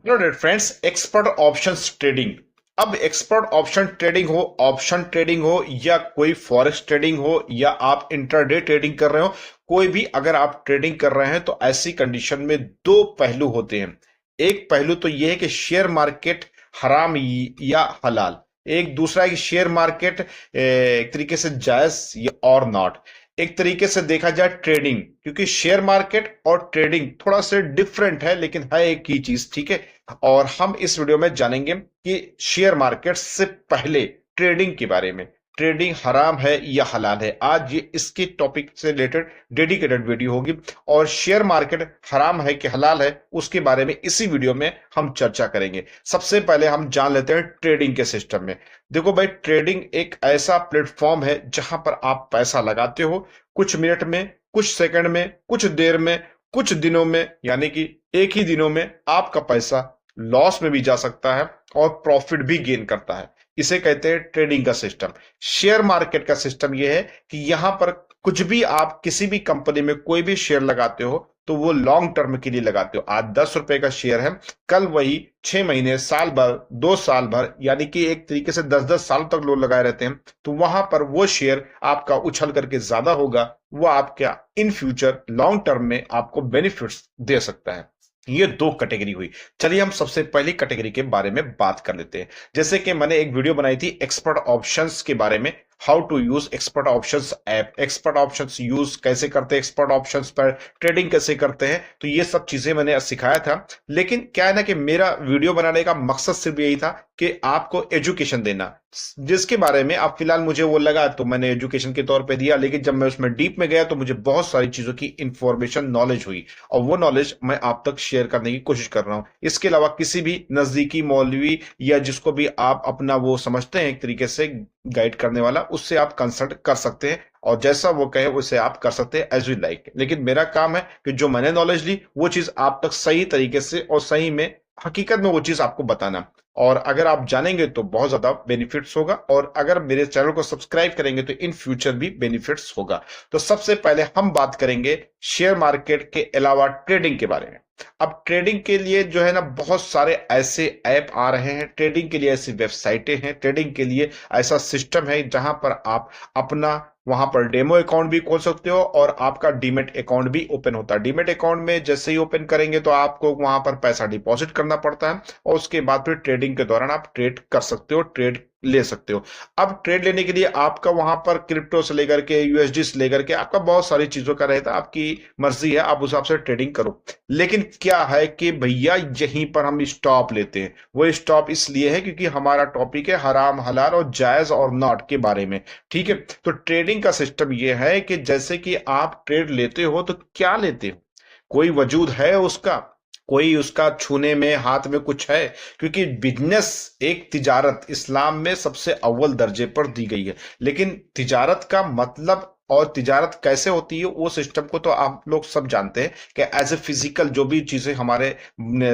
Hello dear friends, expert options trading. अब expert option trading हो या कोई फॉरेक्स ट्रेडिंग हो या आप इंट्राडे ट्रेडिंग कर रहे हो, कोई भी अगर आप ट्रेडिंग कर रहे हैं तो ऐसी कंडीशन में दो पहलू होते हैं। एक पहलू तो यह है कि शेयर मार्केट हराम या हलाल। एक दूसरा है कि शेयर मार्केट एक तरीके से जायज या और नॉट। एक तरीके से देखा जाए ट्रेडिंग, क्योंकि शेयर मार्केट और ट्रेडिंग थोड़ा सा डिफरेंट है लेकिन है एक ही चीज, ठीक है। और हम इस वीडियो में जानेंगे कि शेयर मार्केट से पहले ट्रेडिंग के बारे में। ट्रेडिंग हराम है या हलाल है, आज ये इसके टॉपिक से रिलेटेड डेडिकेटेड वीडियो होगी। और शेयर मार्केट हराम है कि हलाल है उसके बारे में इसी वीडियो में हम चर्चा करेंगे। सबसे पहले हम जान लेते हैं ट्रेडिंग के सिस्टम में। देखो भाई, ट्रेडिंग एक ऐसा प्लेटफॉर्म है जहां पर आप पैसा लगाते हो, कुछ मिनट में, कुछ सेकंड में, कुछ देर में, कुछ दिनों में, यानी कि एक ही दिनों में आपका पैसा लॉस में भी जा सकता है और प्रॉफिट भी गेन करता है। इसे कहते हैं ट्रेडिंग का सिस्टम। शेयर मार्केट का सिस्टम यह है कि यहां पर कुछ भी आप किसी भी कंपनी में कोई भी शेयर लगाते हो तो वो लॉन्ग टर्म के लिए लगाते हो। आज 10 रुपए का शेयर है, कल वही 6 महीने, साल भर, 2 साल भर, यानी कि एक तरीके से 10-10 साल तक लोग लगाए रहते हैं। तो वहां पर वो शेयर आपका उछल करके ज्यादा होगा, वो आपका इन फ्यूचर लॉन्ग टर्म में आपको बेनिफिट्स दे सकता है। ये दो कैटेगरी हुई। चलिए हम सबसे पहली कैटेगरी के बारे में बात कर लेते हैं। जैसे कि मैंने एक वीडियो बनाई थी एक्सपर्ट ऑप्शंस के बारे में, how to use expert options app, expert options use कैसे करते हैं, एक्सपर्ट ऑप्शंस पर ट्रेडिंग कैसे करते हैं, तो ये सब चीजें मैंने सिखाया था। लेकिन क्या है ना कि मेरा वीडियो बनाने का मकसद सिर्फ यही था कि आपको एजुकेशन देना, जिसके बारे में आप फिलहाल मुझे वो लगा तो मैंने एजुकेशन के तौर पे दिया। लेकिन जब मैं उसमें डीप में गया तो मुझे बहुत सारी चीजों की इंफॉर्मेशन, नॉलेज हुई, और वो नॉलेज मैं आप तक शेयर करने की कोशिश कर रहा हूं। इसके अलावा किसी भी नजदीकी मौलवी या जिसको भी आप अपना वो समझते हैं एक तरीके से गाइड करने वाला, उससे आप कंसल्ट कर सकते हैं और जैसा वो कहे उसे आप कर सकते हैं एज यू लाइक। लेकिन मेरा काम है कि जो मैंने नॉलेज ली वो चीज आप तक सही तरीके से और सही में हकीकत में वो चीज आपको बताना। और अगर आप जानेंगे तो बहुत ज्यादा बेनिफिट्स होगा, और अगर मेरे चैनल को सब्सक्राइब करेंगे तो इन फ्यूचर भी बेनिफिट्स होगा। तो सबसे पहले हम बात करेंगे शेयर मार्केट के अलावा ट्रेडिंग के बारे में। अब ट्रेडिंग के लिए जो है ना बहुत सारे ऐसे ऐप आ रहे हैं, ट्रेडिंग के लिए ऐसी वेबसाइटें हैं, ट्रेडिंग के लिए ऐसा सिस्टम है जहां पर आप अपना वहां पर डेमो अकाउंट भी खोल सकते हो और आपका डीमेट अकाउंट भी ओपन होता है। डीमेट अकाउंट में जैसे ही ओपन करेंगे तो आपको वहां पर पैसा डिपॉजिट करना पड़ता है और उसके बाद फिर ट्रेडिंग के दौरान आप ट्रेड कर सकते हो, ट्रेड ले सकते हो। अब ट्रेड लेने के लिए आपका वहां पर क्रिप्टो से लेकर के यूएसडी से लेकर के आपका बहुत सारी चीजों का रहता है, आपकी मर्जी है, आप उस हिसाब से ट्रेडिंग करो। लेकिन क्या है कि भैया यहीं पर हम स्टॉप लेते हैं। वो स्टॉप इसलिए है क्योंकि हमारा टॉपिक है हराम हलाल और जायज और नॉट के बारे में, ठीक है। तो ट्रेडिंग का सिस्टम ये है कि जैसे कि आप ट्रेड लेते हो तो क्या लेते हो, कोई वजूद है उसका, कोई उसका छूने में हाथ में कुछ है? क्योंकि बिजनेस एक तिजारत इस्लाम में सबसे अव्वल दर्जे पर दी गई है। लेकिन तिजारत का मतलब और तिजारत कैसे होती है वो सिस्टम को तो आप लोग सब जानते हैं कि एज ए फिजिकल जो भी चीजें हमारे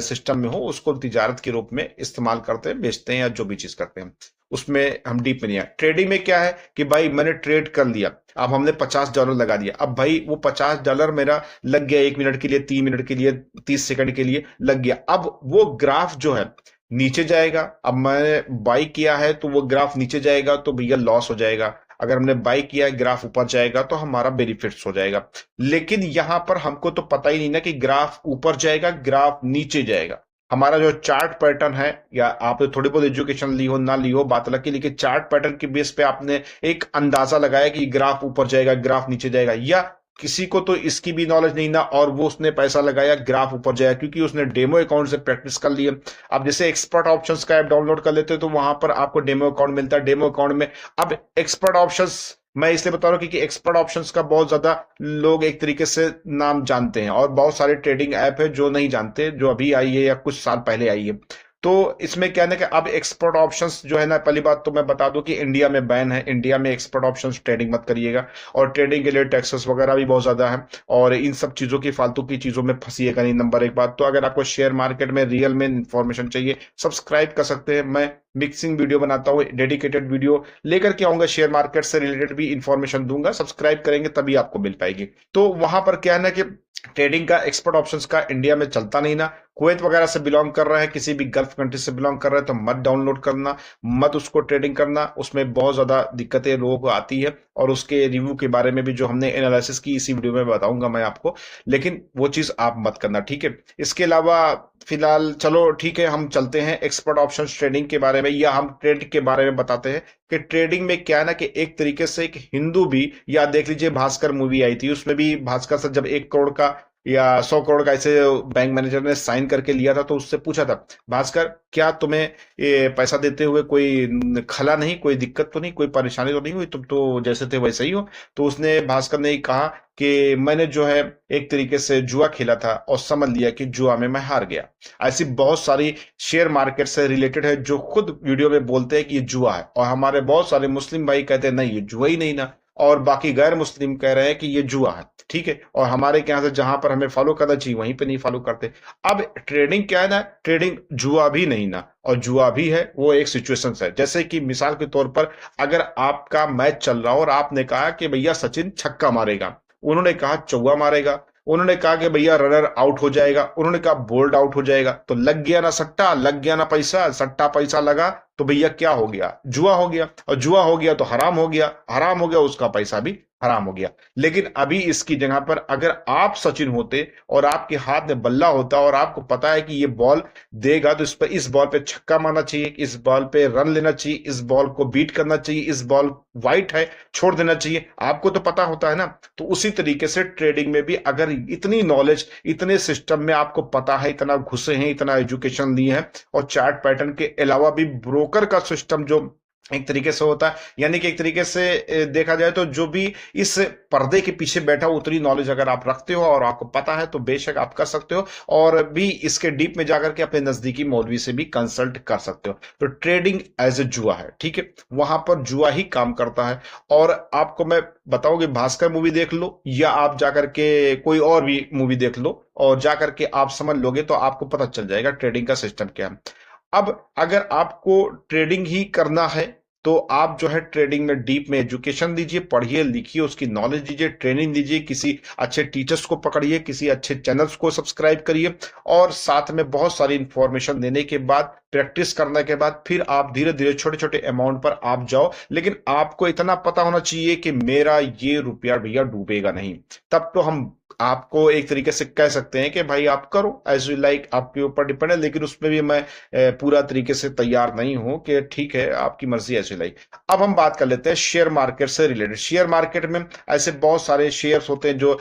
सिस्टम में हो उसको तिजारत के रूप में इस्तेमाल करते हैं, बेचते हैं या जो भी चीज करते हैं। उसमें हम डीप में नहीं आए। ट्रेडिंग में क्या है कि भाई मैंने ट्रेड कर लिया, अब हमने $50 लगा दिया, अब भाई वो $50 मेरा लग गया 1 मिनट के लिए, 3 मिनट के लिए, 30 सेकंड के लिए लग गया। अब वो ग्राफ जो है नीचे जाएगा। अब मैंने बाई किया है तो वो ग्राफ नीचे जाएगा तो भैया लॉस हो जाएगा। अगर हमने बाई किया है ग्राफ ऊपर जाएगा तो हमारा बेनिफिट्स हो जाएगा। लेकिन यहां पर हमको तो पता ही नहीं ना कि ग्राफ ऊपर जाएगा ग्राफ नीचे जाएगा। हमारा जो चार्ट पैटर्न है, या आपने थोड़ी बहुत एजुकेशन ली हो ना ली हो बात अलग की, लेकिन चार्ट पैटर्न के बेस पे आपने एक अंदाजा लगाया कि ग्राफ ऊपर जाएगा ग्राफ नीचे जाएगा। या किसी को तो इसकी भी नॉलेज नहीं ना, और वो उसने पैसा लगाया ग्राफ ऊपर जाएगा क्योंकि उसने डेमो अकाउंट से प्रैक्टिस कर लिया। अब जैसे एक्सपर्ट ऑप्शंस का ऐप डाउनलोड कर लेते हो तो वहां पर आपको डेमो अकाउंट मिलता है, डेमो अकाउंट में। अब एक्सपर्ट ऑप्शंस मैं इसलिए बता रहा हूं क्योंकि एक्सपर्ट ऑप्शंस का बहुत ज्यादा लोग एक तरीके से नाम जानते हैं, और बहुत सारे ट्रेडिंग ऐप है जो नहीं जानते, जो अभी आई है या कुछ साल पहले आई है। तो इसमें क्या है कि अब एक्सपर्ट ऑप्शंस जो है ना, पहली बात तो मैं बता दूं कि इंडिया में बैन है, इंडिया में एक्सपर्ट ऑप्शंस ट्रेडिंग मत करिएगा। और ट्रेडिंग के लिए टैक्सेस वगैरह भी बहुत ज्यादा है, और इन सब चीजों की फालतू की चीजों में फंसीएगा नहीं। नंबर एक बात तो, अगर आपको शेयर मार्केट में रियल में इंफॉर्मेशन चाहिए, सब्सक्राइब कर सकते हैं। मैं मिक्सिंग वीडियो बनाता हूँ, डेडिकेटेड वीडियो लेकर के आऊंगा, शेयर मार्केट से रिलेटेड भी इंफॉर्मेशन दूंगा। सब्सक्राइब करेंगे तभी आपको मिल पाएगी। तो वहां पर क्या है ना कि ट्रेडिंग का एक्सपर्ट ऑप्शंस का इंडिया में चलता नहीं ना, कुवैत वगैरह से बिलोंग कर रहे हैं, किसी भी गल्फ कंट्री से बिलोंग कर रहे हैं, तो मत डाउनलोड करना, मत उसको ट्रेडिंग करना। उसमें बहुत ज्यादा दिक्कतें लोगों को आती है, और उसके रिव्यू के बारे में भी जो हमने एनालिसिस की इसी वीडियो में बताऊंगा मैं आपको, लेकिन वो चीज आप मत करना, ठीक है। इसके अलावा फिलहाल चलो ठीक है, हम चलते हैं एक्सपर्ट ऑप्शन ट्रेडिंग के बारे में, या हम ट्रेड के बारे में बताते हैं कि ट्रेडिंग में क्या है ना, कि एक तरीके से एक हिंदू भी, या देख लीजिए भास्कर मूवी आई थी, उसमें भी भास्कर से जब 1 करोड़ का या 100 करोड़ का ऐसे बैंक मैनेजर ने साइन करके लिया था, तो उससे पूछा था, भास्कर क्या तुम्हें ये पैसा देते हुए कोई खला नहीं, कोई दिक्कत तो नहीं, कोई परेशानी तो नहीं हुई, तुम तो जैसे थे वैसे ही हो? तो उसने, भास्कर ने कहा कि मैंने जो है एक तरीके से जुआ खेला था और समझ लिया कि जुआ में मैं हार गया। ऐसी बहुत सारी शेयर मार्केट से रिलेटेड है जो खुद वीडियो में बोलते हैं कि ये जुआ है, और हमारे बहुत सारे मुस्लिम भाई कहते हैं नहीं ये जुआ ही नहीं ना, और बाकी गैर मुस्लिम कह रहे हैं कि ये जुआ है, ठीक है। और हमारे के यहाँ से जहां पर हमें फॉलो करना चाहिए वहीं पे नहीं फॉलो करते। अब ट्रेडिंग क्या है ना, ट्रेडिंग जुआ भी नहीं ना, और जुआ भी है, वो एक सिचुएशन है। जैसे कि मिसाल के तौर पर अगर आपका मैच चल रहा हो और आपने कहा कि भैया सचिन छक्का मारेगा, उन्होंने कहा चौवा मारेगा, उन्होंने कहा कि भैया रनर आउट हो जाएगा, उन्होंने कहा बोल्ड आउट हो जाएगा, तो लग गया ना सट्टा, लग गया ना पैसा, सट्टा पैसा लगा, तो भैया क्या हो गया, जुआ हो गया, और जुआ हो गया तो हराम हो गया, हराम हो गया, उसका पैसा भी हराम हो गया। लेकिन अभी इसकी जगह पर अगर आप सचिन होते और आपके हाथ में बल्ला होता और आपको पता है कि ये बॉल देगा, तो इस बॉल पे छक्का मारना चाहिए, इस बॉल पे रन लेना चाहिए, इस बॉल को बीट करना चाहिए, इस बॉल वाइट है छोड़ देना चाहिए, आपको तो पता होता है ना। तो उसी तरीके से ट्रेडिंग में भी अगर इतनी नॉलेज, इतने सिस्टम में आपको पता है, इतना घुसे हैं, इतना एजुकेशन लिए है, और चार्ट पैटर्न के अलावा भी ब्रोकर का सिस्टम जो एक तरीके से होता है, यानी कि एक तरीके से देखा जाए तो जो भी इस पर्दे के पीछे बैठा हो, उतनी नॉलेज अगर आप रखते हो और आपको पता है, तो बेशक आप कर सकते हो, और भी इसके डीप में जाकर के अपने नजदीकी मौलवी से भी कंसल्ट कर सकते हो। तो ट्रेडिंग एज ए जुआ है, ठीक है, वहां पर जुआ ही काम करता है। और आपको मैं बताऊं कि भास्कर मूवी देख लो, या आप जाकर के कोई और भी मूवी देख लो, और जाकर के आप समझ लोगे तो आपको पता चल जाएगा ट्रेडिंग का सिस्टम क्या है। अब अगर आपको ट्रेडिंग ही करना है, तो आप जो है ट्रेडिंग में डीप में एजुकेशन दीजिए, पढ़िए लिखिए, उसकी नॉलेज दीजिए, ट्रेनिंग दीजिए, किसी अच्छे टीचर्स को पकड़िए, किसी अच्छे चैनल्स को सब्सक्राइब करिए, और साथ में बहुत सारी इंफॉर्मेशन देने के बाद, प्रैक्टिस करने के बाद, फिर आप धीरे धीरे छोटे छोटे अमाउंट पर आप जाओ। लेकिन आपको इतना पता होना चाहिए कि मेरा ये रुपया भैया डूबेगा नहीं, तब तो हम आपको एक तरीके से कह सकते हैं कि भाई आप करो एज यू लाइक, आपके ऊपर डिपेंड है। लेकिन उसमें भी मैं पूरा तरीके से तैयार नहीं हूं कि ठीक है आपकी मर्जी एज यू लाइक। अब हम बात कर लेते हैं शेयर मार्केट से रिलेटेड। शेयर मार्केट में ऐसे बहुत सारे शेयर्स होते हैं जो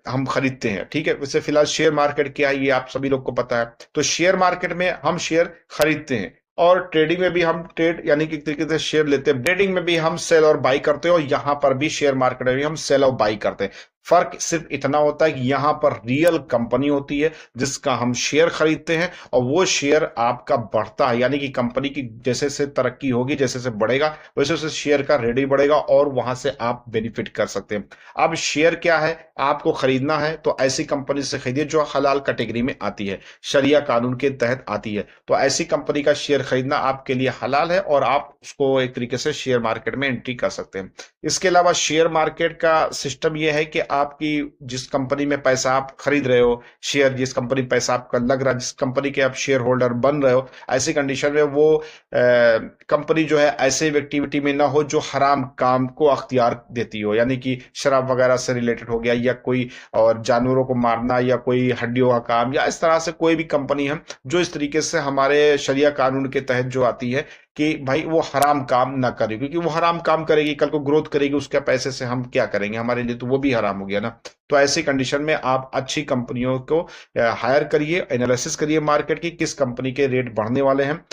हम खरीदते हैं, ठीक है। वैसे फिलहाल शेयर मार्केट क्या है ये आप सभी लोग को पता है। तो शेयर मार्केट में हम शेयर खरीदते हैं, और ट्रेडिंग में भी हम ट्रेड यानी कि एक तरीके से शेयर लेते हैं, ट्रेडिंग में भी हम सेल और बाई करते हैं, और यहां पर भी शेयर मार्केट में भी हम सेल और बाई करते हैं। फर्क सिर्फ इतना होता है कि यहां पर रियल कंपनी होती है जिसका हम शेयर खरीदते हैं, और वो शेयर आपका बढ़ता है, यानी कि कंपनी की जैसे से तरक्की होगी, जैसे से बढ़ेगा, वैसे वैसे शेयर का रेट भी बढ़ेगा, और वहां से आप बेनिफिट कर सकते हैं। अब शेयर क्या है, आपको खरीदना है तो ऐसी कंपनी से खरीदिए जो हलाल कैटेगरी में आती है, शरिया कानून के तहत आती है, तो ऐसी कंपनी का शेयर खरीदना आपके लिए हलाल है, और आप उसको एक तरीके से शेयर मार्केट में एंट्री कर सकते हैं। इसके अलावा शेयर मार्केट का सिस्टम यह है कि आपकी जिस कंपनी में पैसा आप खरीद रहे हो, शेयर जिस कंपनी पैसा आपका लग रहा है, जिस कंपनी के आप शेयर होल्डर बन रहे हो, ऐसी कंडीशन में वो कंपनी जो है ऐसे एक्टिविटी में ना हो जो हराम काम को अख्तियार देती हो, यानी कि शराब वगैरह से रिलेटेड हो गया, या कोई और जानवरों को मारना, या कोई हड्डियों का काम, या इस तरह से कोई भी कंपनी है जो इस तरीके से हमारे शरिया कानून के तहत जो आती है कि भाई वो हराम काम ना करे, क्योंकि वो हराम काम करेगी, कल को ग्रोथ करेगी, उसके पैसे से हम क्या करेंगे, हमारे लिए तो वो भी हराम हो गया ना। तो ऐसी कंडीशन में आप अच्छी कंपनियों को हायर करिए, एनालिसिस करिए मार्केट की, किस कंपनी के रेट बढ़ने वाले हैं।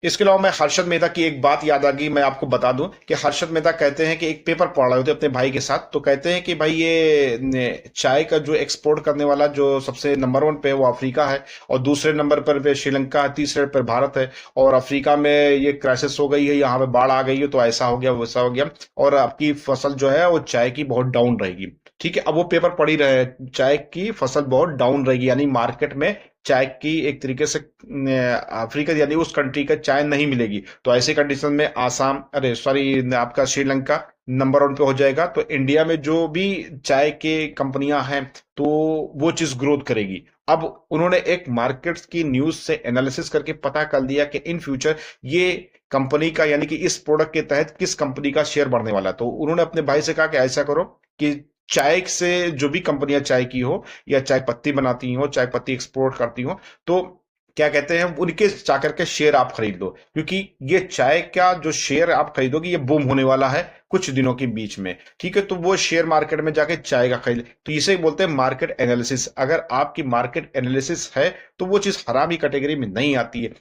इसके अलावा मैं हर्षद मेहता की एक बात याद आ गई, मैं आपको बता दूं कि हर्षद मेहता कहते हैं कि एक पेपर पढ़ रहे होते अपने भाई के साथ, तो कहते हैं कि भाई ये चाय का जो एक्सपोर्ट करने वाला जो सबसे नंबर 1 पे है वो अफ्रीका है, और दूसरे नंबर पर पे श्रीलंका है, तीसरे पर भारत है, और अफ्रीका में ये क्राइसिस हो गई है, यहाँ पे बाढ़ आ गई है, तो ऐसा हो गया वैसा हो गया, और आपकी फसल जो है वो चाय की बहुत डाउन रहेगी, ठीक है। अब वो पेपर पढ़ ही रहे हैं, चाय की फसल बहुत डाउन रहेगी, यानी मार्केट में चाय की एक तरीके से अफ्रीका यानी उस कंट्री का चाय नहीं मिलेगी। तो ऐसे कंडीशन में आसाम, अरे सॉरी, आपका श्रीलंका नंबर 1 पे हो जाएगा। तो इंडिया में जो भी चाय के कंपनियां हैं तो वो चीज ग्रोथ करेगी। अब उन्होंने एक मार्केट की न्यूज से एनालिसिस करके पता कर लिया कि इन फ्यूचर ये कंपनी का यानी कि इस प्रोडक्ट के तहत किस कंपनी का शेयर बढ़ने वाला है। तो उन्होंने अपने भाई से कहा कि ऐसा करो कि चाय से जो भी कंपनियां चाय की हो या चाय पत्ती बनाती हो, चाय पत्ती एक्सपोर्ट करती हो, तो क्या कहते हैं उनके जाकर के शेयर आप खरीद लो, क्योंकि ये चाय का जो शेयर आप खरीदोगे ये बूम होने वाला है कुछ दिनों के बीच में। ठीक है, तो वो शेयर मार्केट में जाके चाय का खरीद, तो इसे बोलते हैं मार्केट एनालिसिस। अगर आपकी मार्केट एनालिसिस है तो वो चीज हरामी कैटेगरी में नहीं आती है।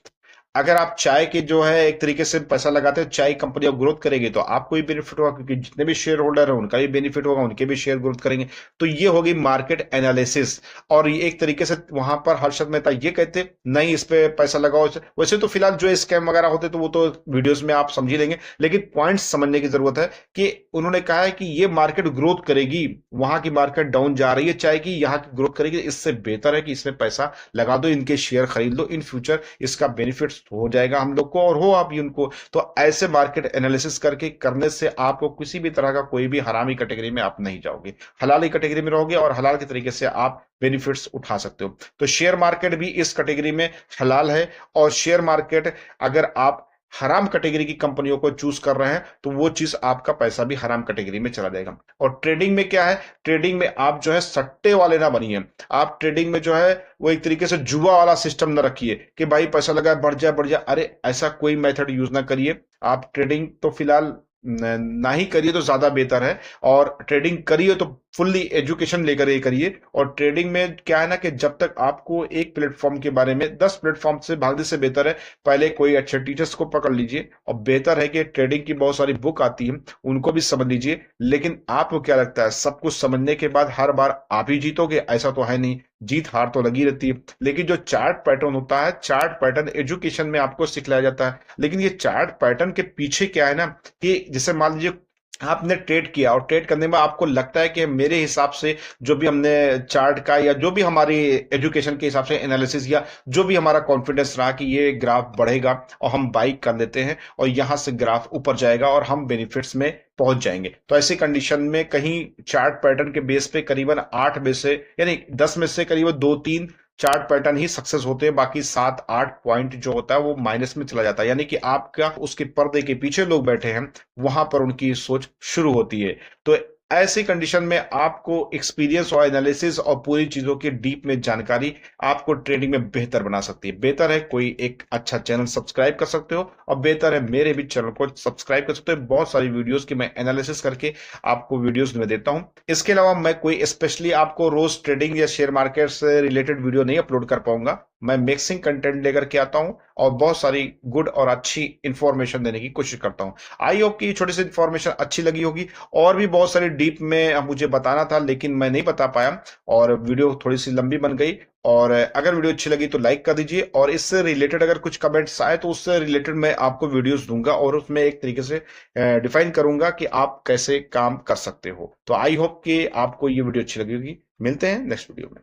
अगर आप चाय के जो है एक तरीके से पैसा लगाते हो, चाय कंपनियां ग्रोथ करेगी तो आपको भी बेनिफिट होगा, क्योंकि जितने भी शेयर होल्डर है उनका भी बेनिफिट होगा, उनके भी शेयर ग्रोथ करेंगे। तो ये होगी मार्केट एनालिसिस। और ये एक तरीके से वहां पर हर्षद मेहता ये कहते नहीं इस पे पैसा लगाओ। वैसे तो फिलहाल जो स्कैम वगैरह होते तो वो तो वीडियोस में आप समझ ही लेंगे, लेकिन पॉइंट्स समझने की जरूरत है कि उन्होंने कहा है कि ये मार्केट ग्रोथ करेगी, वहां की मार्केट डाउन जा रही है चाय की, यहाँ की ग्रोथ करेगी। इससे बेहतर है कि इसमें पैसा लगा दो, इनके शेयर खरीद लो, इन फ्यूचर इसका बेनिफिट हो जाएगा हम लोग को और हो आप भी उनको। तो ऐसे मार्केट एनालिसिस करके करने से आपको किसी भी तरह का कोई भी हरामी कैटेगरी में आप नहीं जाओगे, हलाली कैटेगरी में रहोगे और हलाल के तरीके से आप बेनिफिट्स उठा सकते हो। तो शेयर मार्केट भी इस कैटेगरी में हलाल है। और शेयर मार्केट अगर आप हराम कैटेगरी की कंपनियों को चूज कर रहे हैं तो वो चीज आपका पैसा भी हराम कैटेगरी में चला जाएगा। और ट्रेडिंग में क्या है, ट्रेडिंग में आप जो है सट्टे वाले ना बनिए। आप ट्रेडिंग में जो है वो एक तरीके से जुआ वाला सिस्टम ना रखिए कि भाई पैसा लगा बढ़ जाए बढ़ जाए, अरे ऐसा कोई मेथड यूज ना करिए। आप ट्रेडिंग तो फिलहाल ना ही करिए तो ज्यादा बेहतर है। और ट्रेडिंग करिए तो फुल्ली एजुकेशन लेकर ये करिए। और ट्रेडिंग में क्या है ना कि जब तक आपको एक प्लेटफॉर्म के बारे में 10 प्लेटफॉर्म से भागने से बेहतर है पहले कोई अच्छे टीचर्स को पकड़ लीजिए। और बेहतर है कि ट्रेडिंग की बहुत सारी बुक आती है उनको भी समझ लीजिए। लेकिन आपको क्या लगता है सब कुछ समझने के बाद हर बार आप ही जीतोगे? ऐसा तो है नहीं, जीत हार तो लगी रहती है। लेकिन जो चार्ट पैटर्न होता है, चार्ट पैटर्न एजुकेशन में आपको सिखलाया जाता है। लेकिन ये चार्ट पैटर्न के पीछे क्या है ना कि जैसे मान लीजिए आपने ट्रेड किया और ट्रेड करने में आपको लगता है कि मेरे हिसाब से जो भी हमने चार्ट का या जो भी हमारी एजुकेशन के हिसाब से एनालिसिस या जो भी हमारा कॉन्फिडेंस रहा कि ये ग्राफ बढ़ेगा और हम बाई कर लेते हैं और यहां से ग्राफ ऊपर जाएगा और हम बेनिफिट्स में पहुंच जाएंगे। तो ऐसी कंडीशन में कहीं चार्ट पैटर्न के बेस पे करीबन 8 में से यानी 10 में से करीबन 2-3 चार्ट पैटर्न ही सक्सेस होते हैं, बाकी 7-8 पॉइंट जो होता है वो माइनस में चला जाता है। यानी कि आपका उसके पर्दे के पीछे लोग बैठे हैं वहां पर उनकी सोच शुरू होती है। तो ऐसी कंडीशन में आपको एक्सपीरियंस और एनालिसिस और पूरी चीजों की डीप में जानकारी आपको ट्रेडिंग में बेहतर बना सकती है। बेहतर है कोई एक अच्छा चैनल सब्सक्राइब कर सकते हो और बेहतर है मेरे भी चैनल को सब्सक्राइब कर सकते हो। बहुत सारी वीडियोस की मैं एनालिसिस करके आपको वीडियोस में देता हूं। इसके अलावा मैं कोई स्पेशली आपको रोज ट्रेडिंग या शेयर मार्केट से रिलेटेड वीडियो नहीं अपलोड कर पाऊंगा। मैं मिक्सिंग कंटेंट लेकर के आता हूं और बहुत सारी गुड और अच्छी इंफॉर्मेशन देने की कोशिश करता हूं। आई होप कि छोटी सी इंफॉर्मेशन अच्छी लगी होगी। और भी बहुत सारी डीप में मुझे बताना था लेकिन मैं नहीं बता पाया और वीडियो थोड़ी सी लंबी बन गई। और अगर वीडियो अच्छी लगी तो लाइक कर दीजिए और इससे रिलेटेड अगर कुछ कमेंट्स आए तो उससे रिलेटेड मैं आपको वीडियोस दूंगा और उसमें एक तरीके से डिफाइन करूंगा कि आप कैसे काम कर सकते हो। तो आई होप कि आपको ये वीडियो अच्छी लगी होगी। मिलते हैं नेक्स्ट वीडियो में।